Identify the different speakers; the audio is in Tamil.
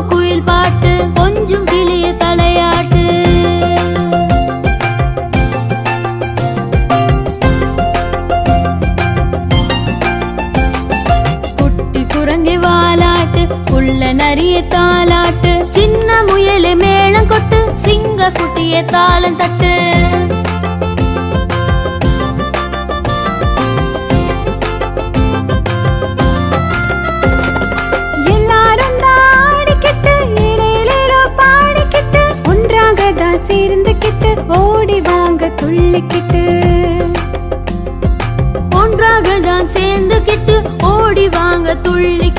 Speaker 1: குயில் பாட்டு கொஞ்சம் கிளிய தலையாட்டு. குட்டி குரங்கை வாலாட்டு உள்ள நரிய தாலாட்டு. சின்ன முயலே மேளம் கொட்டு சிங்க குட்டிய தாளம் தட்டு.
Speaker 2: சேர்ந்துக்கிட்டு ஓடி வாங்க துள்ளிக்கிட்டு.
Speaker 1: ஒன்றாக தான் சேர்ந்துக்கிட்டு ஓடி வாங்க துள்ளி